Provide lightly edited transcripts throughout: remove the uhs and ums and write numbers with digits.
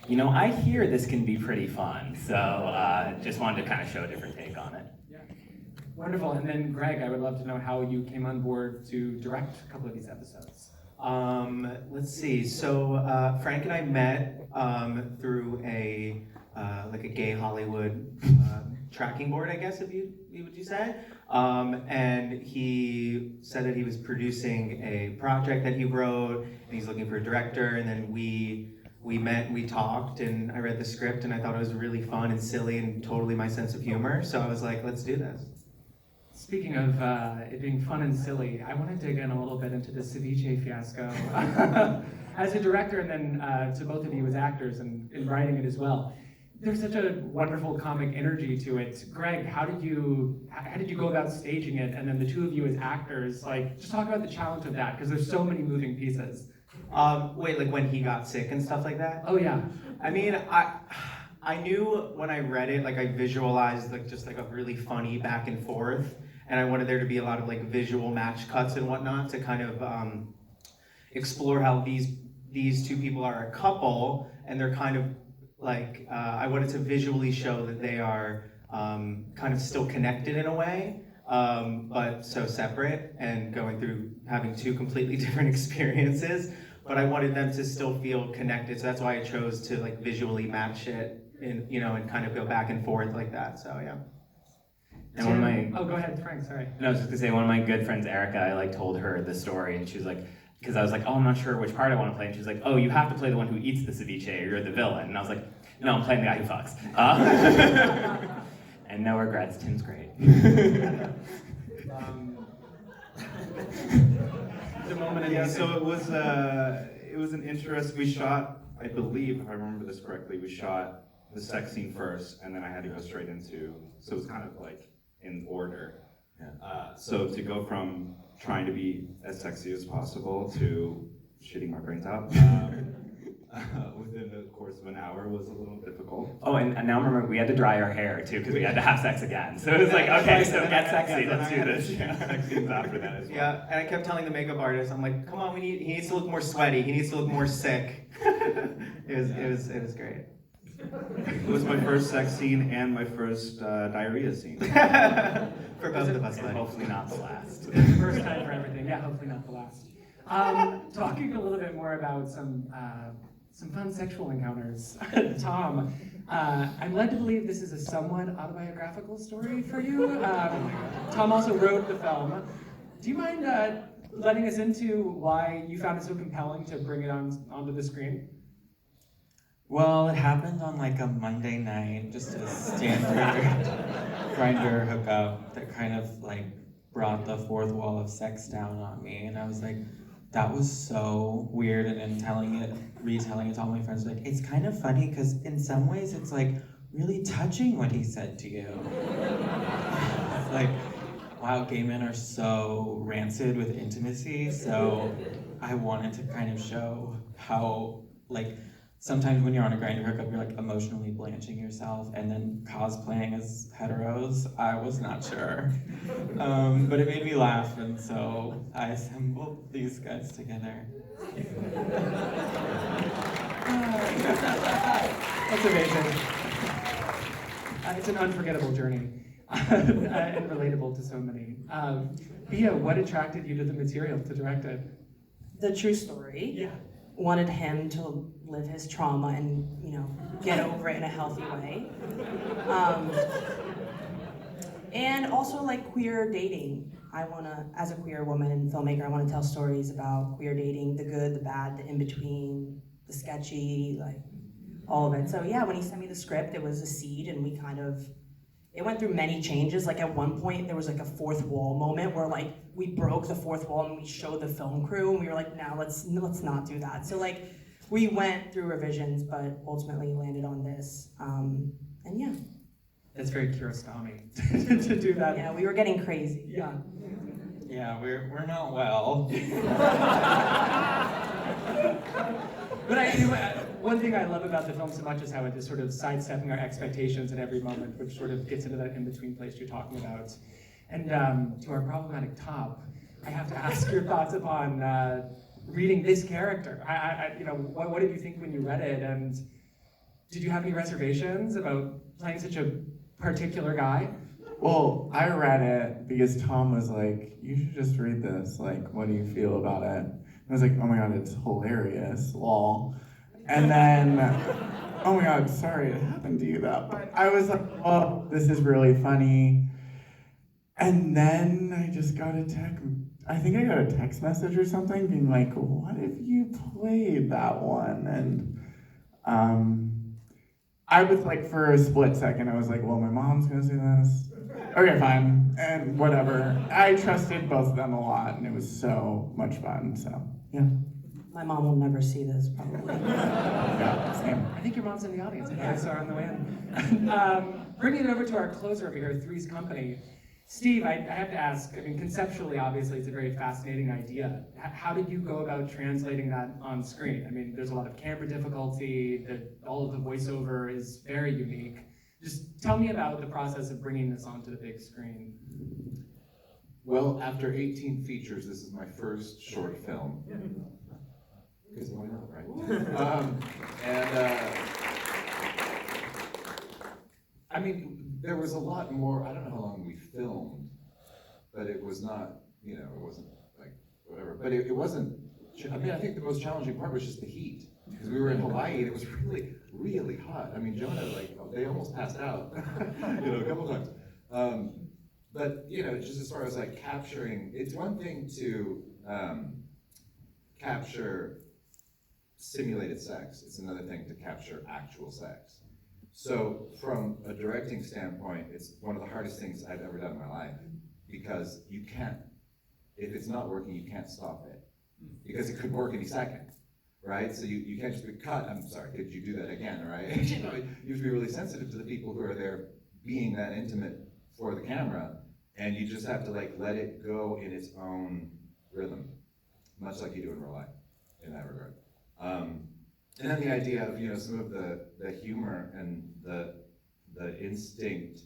you know, I hear this can be pretty fun, so just wanted to kind of show a different take on it. Yeah, wonderful. And then Greg, I would love to know how you came on board to direct a couple of these episodes. Let's see. So Frank and I met through a like a gay Hollywood tracking board, I guess, would you say? And he said that he was producing a project that he wrote, and he's looking for a director. And then we met, and we talked, and I read the script, and I thought it was really fun and silly and totally my sense of humor. So I was like, let's do this. Speaking of it being fun and silly, I want to dig in a little bit into the ceviche fiasco. As a director, and then to both of you as actors and in writing it as well. There's such a wonderful comic energy to it. Greg, how did you go about staging it? And then the two of you as actors, like, just talk about the challenge of that, because there's so many moving pieces. Wait, like when he got sick and stuff like that? Oh yeah. I mean, I knew when I read it, like I visualized like just like a really funny back and forth, and I wanted there to be a lot of like visual match cuts and whatnot to kind of explore how these two people are a couple, and they're kind of like, I wanted to visually show that they are kind of still connected in a way, but so separate and going through having two completely different experiences. But I wanted them to still feel connected, so that's why I chose to like visually match it, and and kind of go back and forth like that. So yeah. And one of my go ahead, Frank. Sorry. No, I was just gonna say, one of my good friends, Erica, I like told her the story, and she was like, because I was like, oh, I'm not sure which part I want to play, and she was like, oh, you have to play the one who eats the ceviche, or you're the villain. And I was like, no, I'm playing the guy who fucks. And no regrets, Tim's great. The moment. Yeah, so it was an interest. We shot, I believe, if I remember this correctly, we shot the sex scene first, and then I had to go straight into, so it was kind of like in order. So to go from trying to be as sexy as possible to shitting my brains out within the course of an hour was a little difficult. Oh, and now remember, we had to dry our hair too, because we had to have sex again. So it was like, okay, so get sexy, let's do this. Sex scenes after that as well. Yeah, and I kept telling the makeup artist, I'm like, come on, he needs to look more sweaty, he needs to look more sick. It was great. It was my first sex scene and my first diarrhea scene. For both of us, And hopefully not the last. First time for everything. Yeah, hopefully not the last. Talking a little bit more about some fun sexual encounters. Tom, I'm led to believe this is a somewhat autobiographical story for you. Tom also wrote the film. Do you mind letting us into why you found it so compelling to bring it onto the screen? Well, it happened on like a Monday night, just a standard grinder hookup that kind of like brought the fourth wall of sex down on me, and I was like, that was so weird. And then retelling it to all my friends, like, it's kind of funny because in some ways it's like really touching what he said to you. It's like, wow, gay men are so rancid with intimacy, so I wanted to kind of show how, like, sometimes when you're on a grinder hookup, you're like emotionally blanching yourself and then cosplaying as heteros. I was not sure. But it made me laugh, and so I assembled these guys together. That's amazing. It's an unforgettable journey and relatable to so many. Bria, what attracted you to the material to direct it? The true story. Yeah. Wanted him to live his trauma and, get over it in a healthy way. And also like queer dating. As a queer woman and filmmaker, I want to tell stories about queer dating, the good, the bad, the in-between, the sketchy, like all of it. So yeah, when he sent me the script, it was a seed, and it went through many changes. Like at one point, there was like a fourth wall moment where like we broke the fourth wall and we showed the film crew, and we were like, no, let's not do that. So like we went through revisions, but ultimately landed on this. And yeah. It's very Kiarostami to do that. Yeah, we were getting crazy. Yeah. Yeah, we're not well. But one thing I love about the film so much is how it is sort of sidestepping our expectations at every moment, which sort of gets into that in-between place you're talking about. And to our problematic top, I have to ask your thoughts upon reading this character. What did you think when you read it? And Did you have any reservations about playing such a particular guy? Well, I read it because Tom was like, you should just read this. Like, what do you feel about it? And I was like, oh my god, it's hilarious, lol. And then, oh my god, sorry it happened to you that. But I was like, oh, this is really funny. And then I just got a text, I think I got a text message or something being like, what if you played that one? And I was like, for a split second, I was like, well, my mom's gonna see this. Okay, fine, and whatever. I trusted both of them a lot, and it was so much fun, so, yeah. My mom will never see this, probably. Yeah, same. I think your mom's in the audience. I think I saw her on the way in. Bringing it over to our closer over here, Three's Company. Steve, I have to ask, I mean, conceptually, obviously, it's a very fascinating idea. How did you go about translating that on screen? I mean, there's a lot of camera difficulty, all of the voiceover is very unique. Just tell me about the process of bringing this onto the big screen. Well, after 18 features, this is my first short film. Because why not, right? I mean, there was a lot more. I don't know how long we filmed, but it was not, you know, it wasn't like whatever. But it wasn't. I mean, I think the most challenging part was just the heat, because we were in Hawaii and it was really, really hot. I mean, Jonah, like, they almost passed out, you know, a couple times. But you know, just as far as like capturing, it's one thing to capture simulated sex. It's another thing to capture actual sex. So from a directing standpoint, it's one of the hardest things I've ever done in my life, because you can't, if it's not working, you can't stop it, because it could work any second, right? So you can't just be cut, I'm sorry, could you do that again, right? You know, you have to be really sensitive to the people who are there being that intimate for the camera, and you just have to like let it go in its own rhythm, much like you do in real life, in that regard. And then the idea of, you know, some of the humor and the instinct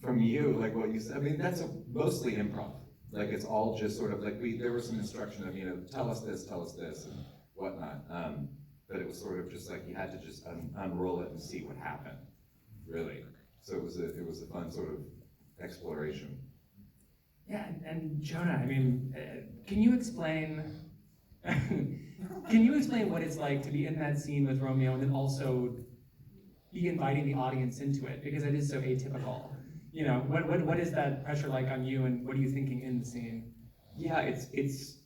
from you, like what you said, I mean, that's mostly improv. Like, it's all just sort of like, there was some instruction of, you know, tell us this, and whatnot. But it was sort of just like, you had to just unroll it and see what happened, really. So it was a fun sort of exploration. Yeah, and Jonah, I mean, can you explain what it's like to be in that scene with Romeo and then also be inviting the audience into it? Because it is so atypical. You know, what is that pressure like on you, and what are you thinking in the scene? Yeah, it's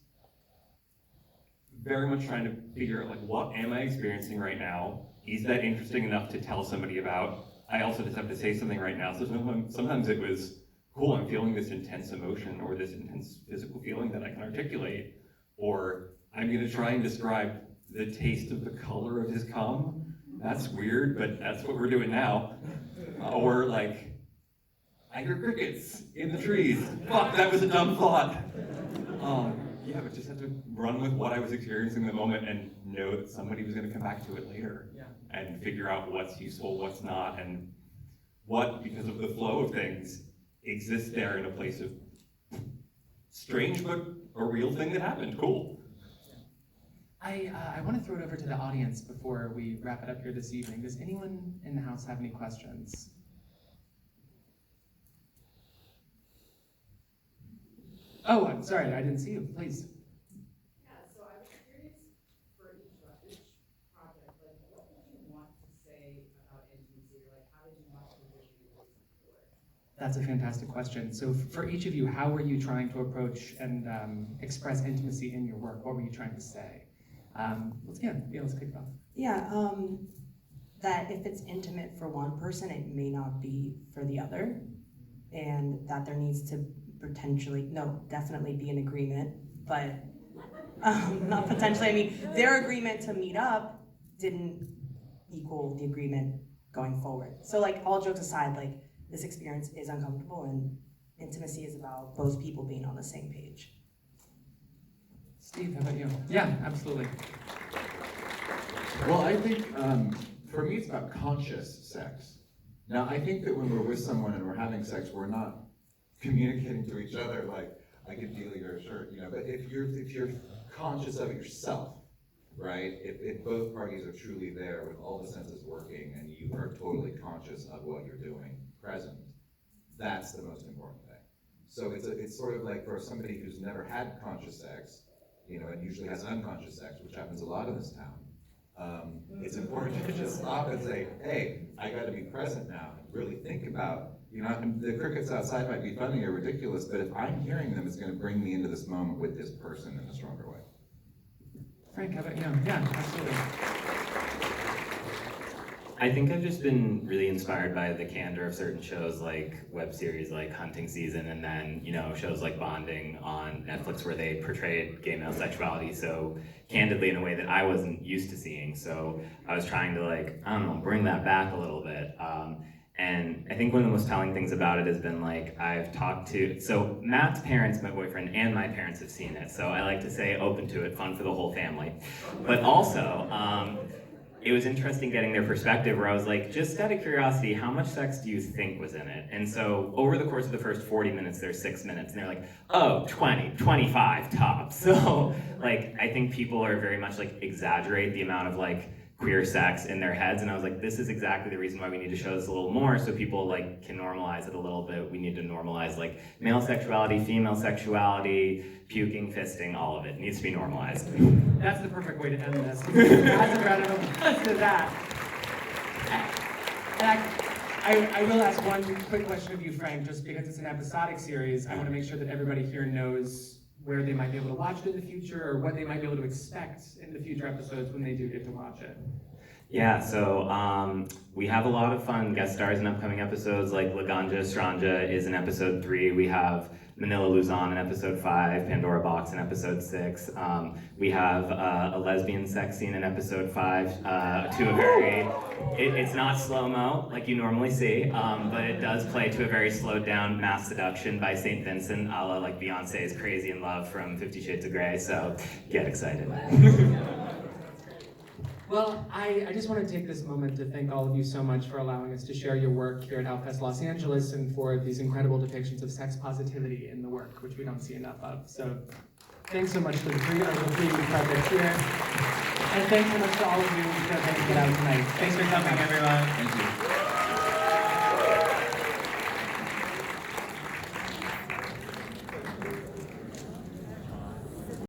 very much trying to figure out, like, what am I experiencing right now? Is that interesting enough to tell somebody about? I also just have to say something right now. So sometimes it was, cool, I'm feeling this intense emotion or this intense physical feeling that I can articulate, or I'm gonna try and describe the taste of the color of his cum. That's weird, but that's what we're doing now. Or like, I hear crickets in the trees. Fuck, that was a dumb thought. Yeah, but just have to run with what I was experiencing in the moment and know that somebody was gonna come back to it later. Yeah. And figure out what's useful, what's not, and what, because of the flow of things, exists there in a place of strange but a real thing that happened. Cool. I want to throw it over to the audience before we wrap it up here this evening. Does anyone in the house have any questions? Oh, I'm sorry, I didn't see you. Please. Yeah, so I was curious for each project, like, what did you want to say about intimacy, or like, how did you want to position your voice for it? That's a fantastic question. So for each of you, how were you trying to approach and express intimacy in your work? What were you trying to say? Let's kick it off. Yeah, that if it's intimate for one person, it may not be for the other, and that there needs to definitely be an agreement, but not potentially. I mean, their agreement to meet up didn't equal the agreement going forward. So like, all jokes aside, like, this experience is uncomfortable, and intimacy is about both people being on the same page. Steve, how about you? Yeah, absolutely. Well, I think for me it's about conscious sex. Now, I think that when we're with someone and we're having sex, we're not communicating to each other like, I could feel your shirt, you know. But if you're conscious of it yourself, right? If both parties are truly there with all the senses working and you are totally conscious of what you're doing, present, that's the most important thing. So it's sort of like for somebody who's never had conscious sex, and usually has unconscious sex, which happens a lot in this town. It's important to just stop and say, hey, I gotta be present now, and really think about, the crickets outside might be funny or ridiculous, but if I'm hearing them, it's gonna bring me into this moment with this person in a stronger way. Frank, how about you? Yeah, absolutely. I think I've just been really inspired by the candor of certain shows like web series like Hunting Season, and then, shows like Bonding on Netflix where they portrayed gay male sexuality so candidly in a way that I wasn't used to seeing. So I was trying to bring that back a little bit. And I think one of the most telling things about it has been I've talked to, so Matt's parents, my boyfriend, and my parents have seen it. So I like to say open to it, fun for the whole family. But also, it was interesting getting their perspective where I was like, just out of curiosity, how much sex do you think was in it? And so over the course of the first 40 minutes, there's 6 minutes, and they're like, oh, 20, 25 tops. So I think people are very much exaggerate the amount of queer sex in their heads, and I was like, this is exactly the reason why we need to show this a little more so people can normalize it a little bit. We need to normalize male sexuality, female sexuality, puking, fisting, all of it needs to be normalized. That's the perfect way to end this. As a round of applause to that. And I will ask one quick question of you, Frank, just because it's an episodic series. I want to make sure that everybody here knows where they might be able to watch it in the future, or what they might be able to expect in the future episodes when they do get to watch it. Yeah, so we have a lot of fun guest stars in upcoming episodes, like Laganja Stranja is in episode 3. We have Manila Luzon in episode 5, Pandora Box in episode 6. We have a lesbian sex scene in episode 5 to a very, it's not slow-mo like you normally see, but it does play to a very slowed down mass seduction by St. Vincent, a la Beyonce's Crazy in Love from 50 Shades of Grey, so get excited. Well, I just want to take this moment to thank all of you so much for allowing us to share your work here at Outfest Los Angeles and for these incredible depictions of sex positivity in the work, which we don't see enough of. So thanks so much to the three projects here. And thanks so much to all of you for getting out tonight. Thanks for coming, everyone. Thank you.